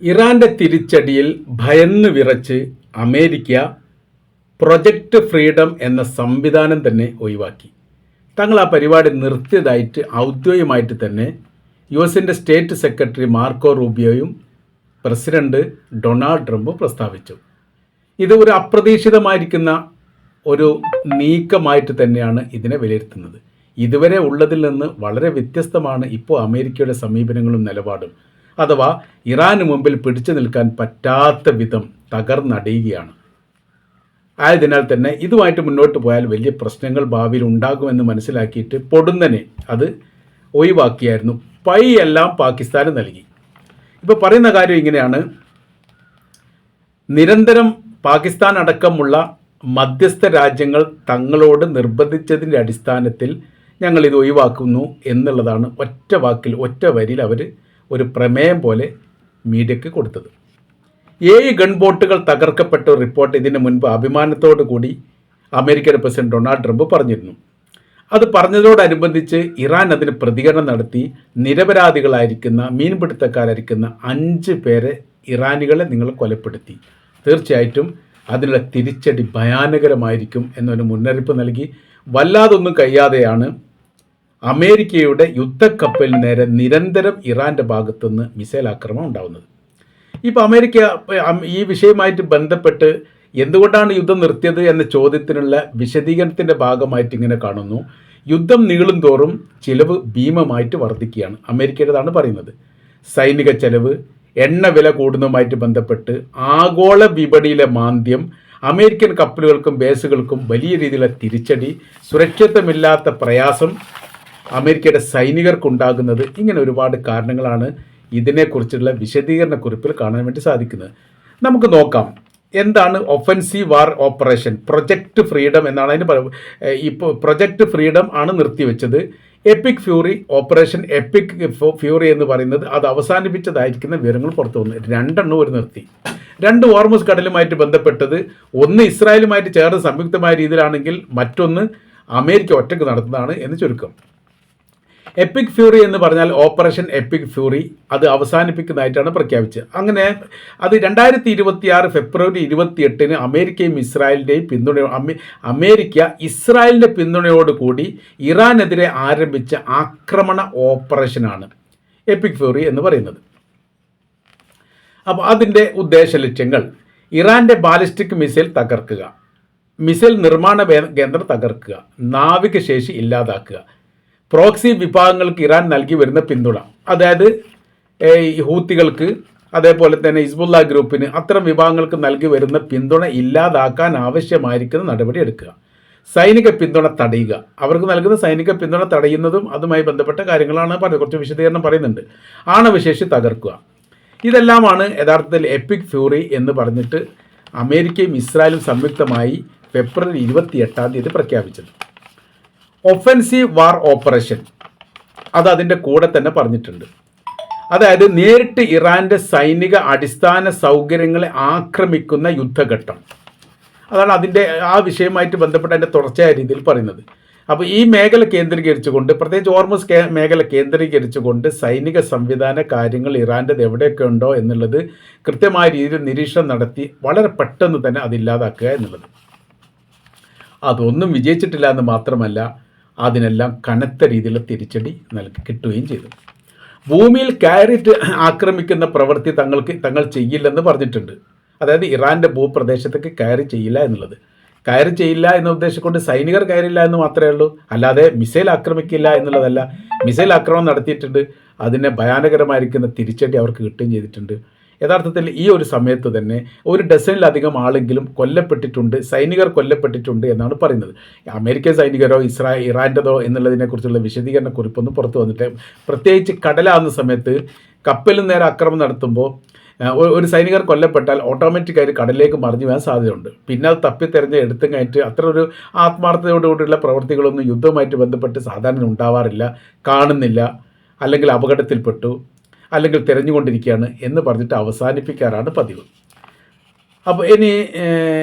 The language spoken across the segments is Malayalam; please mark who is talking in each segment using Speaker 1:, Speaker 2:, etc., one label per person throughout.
Speaker 1: ഇറാന്റെ തിരിച്ചടിയിൽ ഭയന്ന് വിറച്ച് അമേരിക്ക പ്രൊജക്റ്റ് ഫ്രീഡം എന്ന സംവിധാനം തന്നെ ഒഴിവാക്കി. തങ്ങൾ ആ പരിപാടി നിർത്തിയതായിട്ട് ഔദ്യോഗികമായിട്ട് തന്നെ യുഎസിൻ്റെ സ്റ്റേറ്റ് സെക്രട്ടറി മാർക്കോ റൂബിയോയും പ്രസിഡന്റ് ഡൊണാൾഡ് ട്രംപും പ്രസ്താവിച്ചു. ഇത് ഒരു അപ്രതീക്ഷിതമായിരിക്കുന്ന ഒരു നീക്കമായിട്ട് തന്നെയാണ് ഇതിനെ വിലയിരുത്തുന്നത്. ഇതുവരെ ഉള്ളതിൽ നിന്ന് വളരെ വ്യത്യസ്തമാണ് ഇപ്പോൾ അമേരിക്കയുടെ സമീപനങ്ങളും നിലപാടും. അഥവാ ഇറാന് മുമ്പിൽ പിടിച്ചു നിൽക്കാൻ പറ്റാത്ത വിധം തകർന്നടിയുകയാണ്. ആയതിനാൽ തന്നെ ഇതുമായിട്ട് മുന്നോട്ട് പോയാൽ വലിയ പ്രശ്നങ്ങൾ ഭാവിയിൽ ഉണ്ടാകുമെന്ന് മനസ്സിലാക്കിയിട്ട് പൊടുന്നനെ അത് ഒഴിവാക്കിയായിരുന്നു. പൈ എല്ലാം പാകിസ്ഥാന് നൽകി. ഇപ്പോൾ പറയുന്ന കാര്യം ഇങ്ങനെയാണ്: നിരന്തരം പാകിസ്ഥാൻ അടക്കമുള്ള മധ്യസ്ഥ രാജ്യങ്ങൾ തങ്ങളോട് നിർബന്ധിച്ചതിൻ്റെ അടിസ്ഥാനത്തിൽ ഞങ്ങളിത് ഒഴിവാക്കുന്നു എന്നുള്ളതാണ് ഒറ്റ വാക്കിൽ ഒറ്റ വരിയിൽ അവർ ഒരു പ്രമേയം പോലെ മീഡിയക്ക് കൊടുത്തത്. 7 ഗൺബോട്ടുകൾ തകർക്കപ്പെട്ട ഒരു റിപ്പോർട്ട് ഇതിന് മുൻപ് അഭിമാനത്തോടു കൂടി അമേരിക്കയുടെ പ്രസിഡന്റ് ഡൊണാൾഡ് ട്രംപ് പറഞ്ഞിരുന്നു. അത് പറഞ്ഞതോടനുബന്ധിച്ച് ഇറാൻ അതിന് പ്രതികരണം നടത്തി. നിരപരാധികളായിരിക്കുന്ന മീൻപിടുത്തക്കാരായിരിക്കുന്ന 5 പേരെ ഇറാനികളെ നിങ്ങൾ കൊലപ്പെടുത്തി. തീർച്ചയായിട്ടും അതിനുള്ള തിരിച്ചടി ഭയാനകരമായിരിക്കും എന്നൊരു മുന്നറിയിപ്പ് നൽകി. വല്ലാതൊന്നും കഴിയാതെയാണ് അമേരിക്കയുടെ യുദ്ധക്കപ്പലിന് നേരെ നിരന്തരം ഇറാൻ്റെ ഭാഗത്തുനിന്ന് മിസൈൽ ആക്രമണം ഉണ്ടാകുന്നത്. ഇപ്പോൾ അമേരിക്ക ഈ വിഷയവുമായിട്ട് ബന്ധപ്പെട്ട് എന്തുകൊണ്ടാണ് യുദ്ധം നിർത്തിയത് എന്ന ചോദ്യത്തിനുള്ള വിശദീകരണത്തിൻ്റെ ഭാഗമായിട്ട് ഇങ്ങനെ കാണുന്നു. യുദ്ധം നീളും തോറും ചിലവ് ഭീമമായിട്ട് വർദ്ധിക്കുകയാണ്. അമേരിക്കയുടേതാണ് പറയുന്നത്. സൈനിക ചെലവ്, എണ്ണ വില കൂടുന്നതുമായിട്ട് ബന്ധപ്പെട്ട് ആഗോള വിപണിയിലെ മാന്ദ്യം, അമേരിക്കൻ കപ്പലുകൾക്കും ബേസുകൾക്കും വലിയ രീതിയിലുള്ള തിരിച്ചടി, സുരക്ഷിതമില്ലാത്ത പ്രയാസം അമേരിക്കയുടെ സൈനികർക്കുണ്ടാകുന്നത്, ഇങ്ങനെ ഒരുപാട് കാരണങ്ങളാണ് ഇതിനെക്കുറിച്ചുള്ള വിശദീകരണ കുറിപ്പിൽ കാണാൻ വേണ്ടി സാധിക്കുന്നത്. നമുക്ക് നോക്കാം എന്താണ് offensive war operation. Project freedom എന്നാണ് അതിന് ഇപ്പോൾ പ്രൊജക്റ്റ് ഫ്രീഡം ആണ് നിർത്തിവെച്ചത്. Epic fury operation epic fury എന്ന് പറയുന്നത് അത് അവസാനിപ്പിച്ചതായിരിക്കുന്ന വിവരങ്ങൾ പുറത്തു വന്നു. 2 എണ്ണം ഒരു നിർത്തി. 2 ഹോർമുസ് കടലുമായിട്ട് ബന്ധപ്പെട്ടത്, ഒന്ന് ഇസ്രായേലുമായിട്ട് ചേർന്ന് സംയുക്തമായ രീതിയിലാണെങ്കിൽ മറ്റൊന്ന് അമേരിക്ക ഒറ്റയ്ക്ക് നടത്തുന്നതാണ് എന്ന് ചുരുക്കം. എപ്പിക് ഫ്യൂറി എന്ന് പറഞ്ഞാൽ ഓപ്പറേഷൻ എപ്പിക് ഫ്യൂറി അത് അവസാനിപ്പിക്കുന്നതായിട്ടാണ് പ്രഖ്യാപിച്ചത്. അങ്ങനെ അത് 2026 ഫെബ്രുവരി 28 അമേരിക്കയും ഇസ്രായേലിൻ്റെയും അമേരിക്ക ഇസ്രായേലിൻ്റെ പിന്തുണയോടുകൂടി ഇറാനെതിരെ ആരംഭിച്ച ആക്രമണ ഓപ്പറേഷനാണ് എപ്പിക് ഫ്യൂറി എന്ന് പറയുന്നത്. അപ്പോൾ അതിൻ്റെ ഉദ്ദേശ ലക്ഷ്യങ്ങൾ: ഇറാൻ്റെ ബാലിസ്റ്റിക് മിസൈൽ തകർക്കുക, മിസൈൽ നിർമ്മാണ കേന്ദ്രം തകർക്കുക, നാവികശേഷി ഇല്ലാതാക്കുക, പ്രോക്സി വിഭാഗങ്ങൾക്ക് ഇറാൻ നൽകി വരുന്ന പിന്തുണ, അതായത് ഹൂത്തികൾക്ക് അതേപോലെ തന്നെ ഹിസ്ബുള്ള ഗ്രൂപ്പിന് അത്തരം വിഭാഗങ്ങൾക്ക് നൽകി വരുന്ന പിന്തുണ ഇല്ലാതാക്കാൻ ആവശ്യമായിരിക്കുന്ന നടപടി എടുക്കുക, സൈനിക പിന്തുണ തടയുക, അവർക്ക് നൽകുന്ന സൈനിക പിന്തുണ തടയുന്നതും അതുമായി ബന്ധപ്പെട്ട കാര്യങ്ങളാണ് പറയുന്നത്. കുറച്ച് വിശദീകരണം പറയുന്നുണ്ട്. ആണവശേഷി തകർക്കുക. ഇതെല്ലാമാണ് യഥാർത്ഥത്തിൽ എപ്പിക് ഫ്യൂറി എന്ന് പറഞ്ഞിട്ട് അമേരിക്കയും ഇസ്രായേലും സംയുക്തമായി ഫെബ്രുവരി 28 പ്രഖ്യാപിച്ചത്. ഒഫൻസീവ് വാർ ഓപ്പറേഷൻ അത് അതിൻ്റെ കൂടെ തന്നെ പറഞ്ഞിട്ടുണ്ട്. അതായത് നേരിട്ട് ഇറാൻ്റെ സൈനിക അടിസ്ഥാന സൗകര്യങ്ങളെ ആക്രമിക്കുന്ന യുദ്ധഘട്ടം. അതാണ് അതിൻ്റെ ആ വിഷയവുമായിട്ട് ബന്ധപ്പെട്ട് അതിൻ്റെ തുടർച്ചയായ രീതിയിൽ പറയുന്നത്. അപ്പോൾ ഈ മേഖല കേന്ദ്രീകരിച്ചുകൊണ്ട്, പ്രത്യേകിച്ച് ഹോർമുസ് മേഖല കേന്ദ്രീകരിച്ചുകൊണ്ട് സൈനിക സംവിധാന കാര്യങ്ങൾ ഇറാൻ്റെത് എവിടെയൊക്കെ ഉണ്ടോ എന്നുള്ളത് കൃത്യമായ രീതിയിൽ നിരീക്ഷണം നടത്തി വളരെ പെട്ടെന്ന് തന്നെ അതില്ലാതാക്കുക എന്നുള്ളത്. അതൊന്നും വിജയിച്ചിട്ടില്ല എന്ന് മാത്രമല്ല, അതിനെല്ലാം കനത്ത രീതിയിലുള്ള തിരിച്ചടി കിട്ടുകയും ചെയ്തു. ഭൂമിയിൽ കയറിയിട്ട് ആക്രമിക്കുന്ന പ്രവൃത്തി തങ്ങൾ ചെയ്യില്ലെന്ന് പറഞ്ഞിട്ടുണ്ട്. അതായത് ഇറാൻ്റെ ഭൂപ്രദേശത്തേക്ക് കയറി ചെയ്യില്ല എന്നുള്ളത്. കയറി ചെയ്യില്ല എന്ന ഉദ്ദേശം കൊണ്ട് സൈനികർ കയറില്ല എന്ന് മാത്രമേ ഉള്ളൂ, അല്ലാതെ മിസൈൽ ആക്രമിക്കില്ല എന്നുള്ളതല്ല. മിസൈൽ ആക്രമണം നടത്തിയിട്ടുണ്ട്. അതിനെ ഭയാനകരമായിരിക്കുന്ന തിരിച്ചടി അവർക്ക് കിട്ടുകയും ചെയ്തിട്ടുണ്ട്. യഥാർത്ഥത്തിൽ ഈ ഒരു സമയത്ത് തന്നെ 1 ഡസനിലധികം ആളെങ്കിലും കൊല്ലപ്പെട്ടിട്ടുണ്ട്, സൈനികർ കൊല്ലപ്പെട്ടിട്ടുണ്ട് എന്നാണ് പറയുന്നത്. അമേരിക്കൻ സൈനികരോ ഇറാൻ്റെതോ എന്നുള്ളതിനെക്കുറിച്ചുള്ള വിശദീകരണ കുറിപ്പൊന്നും പുറത്തു വന്നിട്ട്, പ്രത്യേകിച്ച് കടലാകുന്ന സമയത്ത് കപ്പലിന് നേരെ ആക്രമണം നടത്തുമ്പോൾ ഒരു സൈനികർ കൊല്ലപ്പെട്ടാൽ ഓട്ടോമാറ്റിക്കായിട്ട് കടലിലേക്ക് മറിഞ്ഞു പോകാൻ സാധ്യതയുണ്ട്. പിന്നെ അത് തപ്പിത്തെരഞ്ഞ് എടുത്തും കഴിഞ്ഞിട്ട് അത്ര ഒരു ആത്മാർത്ഥതയോടുകൂടിയുള്ള പ്രവൃത്തികളൊന്നും യുദ്ധവുമായിട്ട് ബന്ധപ്പെട്ട് സാധാരണ ഉണ്ടാവാറില്ല, കാണുന്നില്ല, അല്ലെങ്കിൽ അപകടത്തിൽപ്പെട്ടു, അല്ലെങ്കിൽ തിരഞ്ഞുകൊണ്ടിരിക്കുകയാണ് എന്ന് പറഞ്ഞിട്ട് അവസാനിപ്പിക്കാറാണ് പതിവ്. അപ്പോൾ ഇനി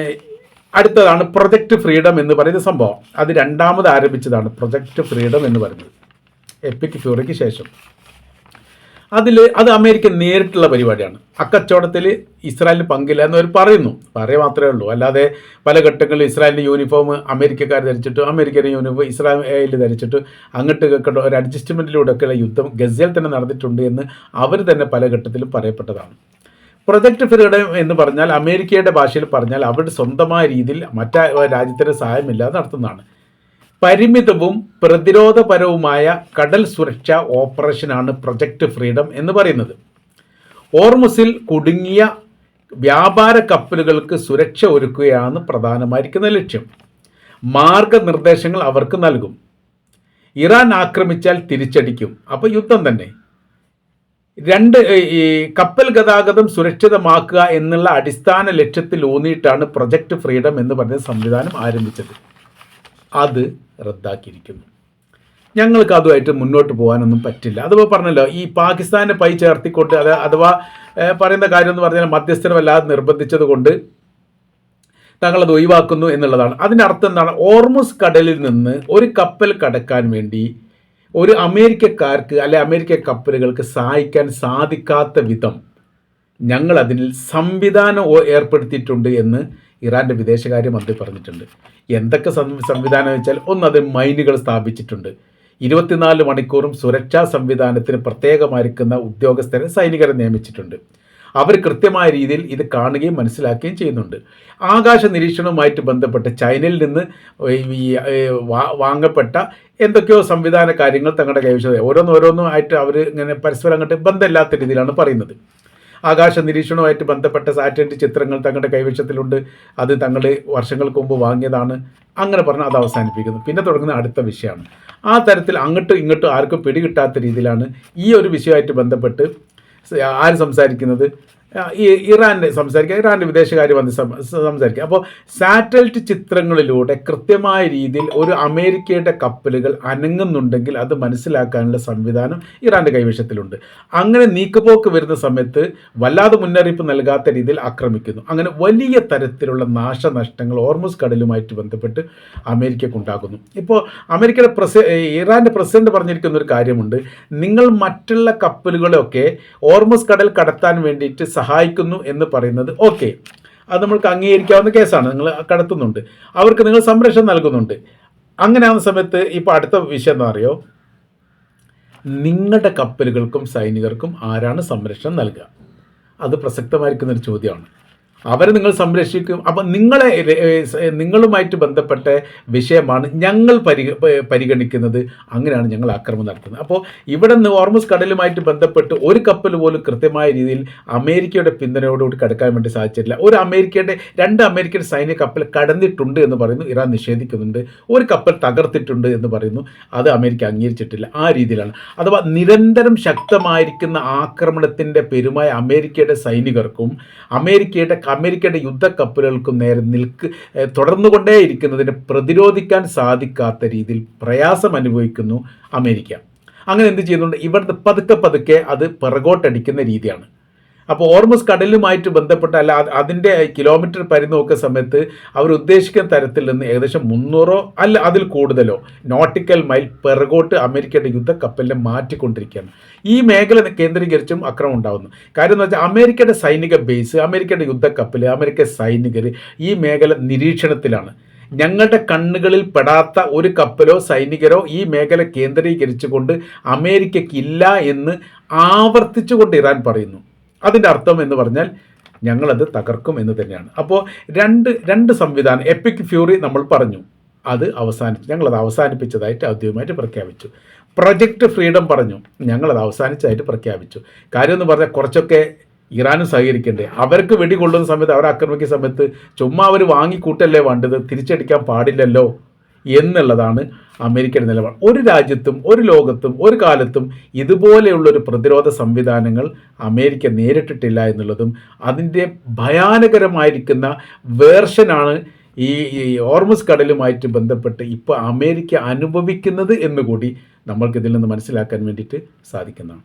Speaker 1: അടുത്തതാണ് പ്രൊജക്റ്റ് ഫ്രീഡം എന്ന് പറയുന്ന സംഭവം. അത് 2ാമത് ആരംഭിച്ചതാണ് പ്രൊജക്റ്റ് ഫ്രീഡം എന്ന് പറയുന്നത് എപ്പിക് ഫ്യൂറിക്ക് ശേഷം. അത് അമേരിക്ക നേരിട്ടുള്ള പരിപാടിയാണ്. അക്കച്ചവടത്തിൽ ഇസ്രായേലിന് പങ്കില്ല എന്നവർ പറയുന്നു. പറയുക മാത്രമേ ഉള്ളൂ. അല്ലാതെ പല ഘട്ടങ്ങളിൽ ഇസ്രായേലിൻ്റെ യൂണിഫോം അമേരിക്കക്കാർ ധരിച്ചിട്ട് അമേരിക്കയുടെ യൂണിഫോം ഇസ്രായേൽ ധരിച്ചിട്ട് അങ്ങോട്ട് കേൾക്കേണ്ട ഒരു അഡ്ജസ്റ്റ്മെൻറ്റിലൂടെയൊക്കെയുള്ള യുദ്ധം ഗസയിൽ തന്നെ നടന്നിട്ടുണ്ട് എന്ന് അവർ തന്നെ പല ഘട്ടത്തിലും പറയപ്പെട്ടതാണ്. പ്രൊജക്റ്റ് ഫ്രീഡം എന്ന് പറഞ്ഞാൽ അമേരിക്കയുടെ ഭാഷയിൽ പറഞ്ഞാൽ അവരുടെ സ്വന്തമായ രീതിയിൽ മറ്റു രാജ്യത്തിൻ്റെ സഹായമില്ലാതെ നടത്തുന്നതാണ്. പരിമിതവും പ്രതിരോധപരവുമായ കടൽ സുരക്ഷാ ഓപ്പറേഷനാണ് പ്രൊജക്റ്റ് ഫ്രീഡം എന്ന് പറയുന്നത്. ഓർമുസിൽ കുടുങ്ങിയ വ്യാപാര കപ്പലുകൾക്ക് സുരക്ഷ ഒരുക്കുകയാണ് പ്രധാനമായിരിക്കുന്ന ലക്ഷ്യം. മാർഗനിർദ്ദേശങ്ങൾ അവർക്ക് നൽകും. ഇറാൻ ആക്രമിച്ചാൽ തിരിച്ചടിക്കും. അപ്പോൾ യുദ്ധം തന്നെ. ഈ കപ്പൽ ഗതാഗതം സുരക്ഷിതമാക്കുക എന്നുള്ള അടിസ്ഥാന ലക്ഷ്യത്തിൽ ഊന്നിയിട്ടാണ് പ്രൊജക്റ്റ് ഫ്രീഡം എന്ന് പറഞ്ഞ സംവിധാനം ആരംഭിച്ചത്. അത് റദ്ദാക്കിയിരിക്കുന്നു. ഞങ്ങൾക്ക് അതുമായിട്ട് മുന്നോട്ട് പോകാനൊന്നും പറ്റില്ല. അതുപോലെ പറഞ്ഞല്ലോ, ഈ പാകിസ്ഥാനെ പൈ ചേർത്തിക്കൊണ്ട് അഥവാ പറയുന്ന കാര്യം എന്ന് പറഞ്ഞാൽ മധ്യസ്ഥനെ വല്ലാതെ നിർബന്ധിച്ചത് കൊണ്ട് തങ്ങളത് ഒഴിവാക്കുന്നു എന്നുള്ളതാണ്. അതിൻ്റെ അർത്ഥം എന്താണ്? ഓർമുസ് കടലിൽ നിന്ന് ഒരു കപ്പൽ കടക്കാൻ വേണ്ടി ഒരു അമേരിക്കക്കാർക്ക് അല്ലെ അമേരിക്ക കപ്പലുകൾക്ക് സഹായിക്കാൻ സാധിക്കാത്ത വിധം ഞങ്ങൾ അതിൽ സംവിധാനം ഏർപ്പെടുത്തിയിട്ടുണ്ട് എന്ന് ഇറാൻ്റെ വിദേശകാര്യമന്ത്രി പറഞ്ഞിട്ടുണ്ട്. എന്തൊക്കെ സംവിധാനം വെച്ചാൽ, അത് മൈനുകൾ സ്ഥാപിച്ചിട്ടുണ്ട്. 24 മണിക്കൂറും സുരക്ഷാ സംവിധാനത്തിന് പ്രത്യേകമായിരിക്കുന്ന ഉദ്യോഗസ്ഥരെ സൈനികരെ നിയമിച്ചിട്ടുണ്ട്. അവർ കൃത്യമായ രീതിയിൽ ഇത് കാണുകയും മനസ്സിലാക്കുകയും ചെയ്യുന്നുണ്ട്. ആകാശ നിരീക്ഷണവുമായിട്ട് ബന്ധപ്പെട്ട് ചൈനയിൽ നിന്ന് വാങ്ങപ്പെട്ട എന്തൊക്കെയോ സംവിധാന കാര്യങ്ങൾ തങ്ങളുടെ കൈവശം ഓരോന്നും ആയിട്ട് അവർ ഇങ്ങനെ പരസ്പരം അങ്ങോട്ട് ബന്ധമില്ലാത്ത രീതിയിലാണ് പറയുന്നത്. ആകാശ നിരീക്ഷണവുമായിട്ട് ബന്ധപ്പെട്ട സാറ്റലൈറ്റ് ചിത്രങ്ങൾ തങ്ങളുടെ കൈവശത്തിലുണ്ട്. അത് തങ്ങൾ വർഷങ്ങൾക്ക് മുമ്പ് വാങ്ങിയതാണ്. അങ്ങനെ പറഞ്ഞാൽ അത് അവസാനിപ്പിക്കുന്നു. പിന്നെ തുടങ്ങുന്ന അടുത്ത വിഷയമാണ്. ആ തരത്തിൽ അങ്ങോട്ടും ഇങ്ങോട്ടും ആർക്കും പിടികിട്ടാത്ത രീതിയിലാണ് ഈ ഒരു വിഷയമായിട്ട് ബന്ധപ്പെട്ട് ആര് സംസാരിക്കുന്നത്? ഇറാൻ്റെ വിദേശകാര്യമന്ത്രി സംസാരിക്കുക. അപ്പോൾ സാറ്റലൈറ്റ് ചിത്രങ്ങളിലൂടെ കൃത്യമായ രീതിയിൽ ഒരു അമേരിക്കയുടെ കപ്പലുകൾ അനങ്ങുന്നുണ്ടെങ്കിൽ അത് മനസ്സിലാക്കാനുള്ള സംവിധാനം ഇറാൻ്റെ കൈവശത്തിലുണ്ട്. അങ്ങനെ നീക്കുപോക്ക് വരുന്ന സമയത്ത് വല്ലാതെ മുന്നറിയിപ്പ് നൽകാത്ത രീതിയിൽ ആക്രമിക്കുന്നു. അങ്ങനെ വലിയ തരത്തിലുള്ള നാശനഷ്ടങ്ങൾ ഹോർമുസ് കടലുമായിട്ട് ബന്ധപ്പെട്ട് അമേരിക്കക്കുണ്ടാകുന്നു. ഇപ്പോൾ ഇറാൻ്റെ പ്രസിഡന്റ് പറഞ്ഞിരിക്കുന്ന ഒരു കാര്യമുണ്ട്. നിങ്ങൾ മറ്റുള്ള കപ്പലുകളെയൊക്കെ ഹോർമുസ് കടൽ കടത്താൻ വേണ്ടിയിട്ട് സഹായിക്കുന്നു എന്ന് പറയുന്നത് ഓക്കെ, അത് നമ്മൾക്ക് അംഗീകരിക്കാവുന്ന കേസാണ്. നിങ്ങൾ കടത്തുന്നുണ്ട്, അവർക്ക് നിങ്ങൾ സംരക്ഷണം നൽകുന്നുണ്ട്. അങ്ങനെ ആവുന്ന സമയത്ത് ഇപ്പോൾ അടുത്ത വിഷയം എന്താ അറിയോ? നിങ്ങളുടെ കപ്പലുകൾക്കും സൈനികർക്കും ആരാണ് സംരക്ഷണം നൽകുക? അത് പ്രസക്തമായിരിക്കുന്നൊരു ചോദ്യമാണ്. അവരെ നിങ്ങൾ സംരക്ഷിക്കും. അപ്പം നിങ്ങളുമായിട്ട് ബന്ധപ്പെട്ട വിഷയമാണ് ഞങ്ങൾ പരിഗണിക്കുന്നത്. അങ്ങനെയാണ് ഞങ്ങൾ ആക്രമണം നടത്തുന്നത്. അപ്പോൾ ഇവിടെ നിന്ന് ഹോർമുസ് കടലുമായിട്ട് ബന്ധപ്പെട്ട് ഒരു കപ്പൽ പോലും കൃത്യമായ രീതിയിൽ അമേരിക്കയുടെ പിന്തുണയോടുകൂടി കടക്കാൻ വേണ്ടി സാധിച്ചിട്ടില്ല. രണ്ട് അമേരിക്കൻ സൈനിക കപ്പൽ കടന്നിട്ടുണ്ട് എന്ന് പറയുന്നു, ഇറാൻ നിഷേധിക്കുന്നുണ്ട്. ഒരു കപ്പൽ തകർത്തിട്ടുണ്ട് എന്ന് പറയുന്നു, അത് അമേരിക്ക അംഗീകരിച്ചിട്ടില്ല. ആ രീതിയിലാണ്. അഥവാ നിരന്തരം ശക്തമായിരിക്കുന്ന ആക്രമണത്തിൻ്റെ പെരുമായ അമേരിക്കയുടെ സൈനികർക്കും അമേരിക്കയുടെ യുദ്ധക്കപ്പലുകൾക്കും നേരെ തുടർന്നുകൊണ്ടേയിരിക്കുന്നതിനെ പ്രതിരോധിക്കാൻ സാധിക്കാത്ത രീതിയിൽ പ്രയാസം അനുഭവിക്കുന്നു അമേരിക്ക. അങ്ങനെ എന്ത് ചെയ്യുന്നുണ്ട്? ഇവിടുത്തെ പതുക്കെ അത് പിറകോട്ടടിക്കുന്ന രീതിയാണ്. അപ്പോൾ ഹോർമുസ് കടലുമായിട്ട് ബന്ധപ്പെട്ട അതിൻ്റെ കിലോമീറ്റർ പരിധി നോക്കുന്ന സമയത്ത് അവർ ഉദ്ദേശിക്കുന്ന തരത്തിൽ നിന്ന് ഏകദേശം 300 അല്ല അതിൽ കൂടുതലോ നോട്ടിക്കൽ മൈൽ പിറകോട്ട് അമേരിക്കയുടെ യുദ്ധക്കപ്പലിനെ മാറ്റിക്കൊണ്ടിരിക്കുകയാണ്. ഈ മേഖല കേന്ദ്രീകരിച്ചും അക്രമം ഉണ്ടാകുന്നു. കാര്യം എന്ന് വെച്ചാൽ അമേരിക്കയുടെ സൈനിക ബേസ്, അമേരിക്കയുടെ യുദ്ധക്കപ്പൽ, അമേരിക്കൻ സൈനികർ ഈ മേഖല നിരീക്ഷണത്തിലാണ്. ഞങ്ങളുടെ കണ്ണുകളിൽ പെടാത്ത ഒരു കപ്പലോ സൈനികരോ ഈ മേഖല കേന്ദ്രീകരിച്ചുകൊണ്ട് അമേരിക്കയ്ക്കില്ല എന്ന് ആവർത്തിച്ചുകൊണ്ട് ഇറാൻ പറയുന്നു. അതിൻ്റെ അർത്ഥം എന്ന് പറഞ്ഞാൽ ഞങ്ങളത് തകർക്കും എന്ന് തന്നെയാണ്. അപ്പോൾ രണ്ട് സംവിധാനം, എപ്പിക് ഫ്യൂറി നമ്മൾ പറഞ്ഞു, അത് ഞങ്ങളത് അവസാനിപ്പിച്ചതായിട്ട് ഔദ്യോഗികമായിട്ട് പ്രഖ്യാപിച്ചു. പ്രൊജക്റ്റ് ഫ്രീഡം പറഞ്ഞു, ഞങ്ങളത് അവസാനിച്ചതായിട്ട് പ്രഖ്യാപിച്ചു. കാര്യം എന്ന് പറഞ്ഞാൽ കുറച്ചൊക്കെ ഇറാനും സഹകരിക്കണ്ടേ? അവർക്ക് വെടികൊള്ളുന്ന സമയത്ത്, അവർ ആക്രമിക്കുന്ന സമയത്ത് ചുമ്മാ അവർ വാങ്ങിക്കൂട്ടല്ലേ വേണ്ടത്, തിരിച്ചടിക്കാൻ പാടില്ലല്ലോ എന്നുള്ളതാണ് അമേരിക്കയുടെ നിലപാട്. ഒരു രാജ്യത്തും ഒരു ലോകത്തും ഒരു കാലത്തും ഇതുപോലെയുള്ളൊരു പ്രതിരോധ സംവിധാനങ്ങൾ അമേരിക്ക നേരിട്ടിട്ടില്ല എന്നുള്ളതും അതിൻ്റെ ഭയാനകരമായിരിക്കുന്ന വേർഷനാണ് ഈ ഹോർമുസ് കടലുമായിട്ട് ബന്ധപ്പെട്ട് ഇപ്പോൾ അമേരിക്ക അനുഭവിക്കുന്നത് എന്നുകൂടി നമ്മൾക്കിതിൽ നിന്ന് മനസ്സിലാക്കാൻ വേണ്ടിയിട്ട് സാധിക്കുന്നതാണ്.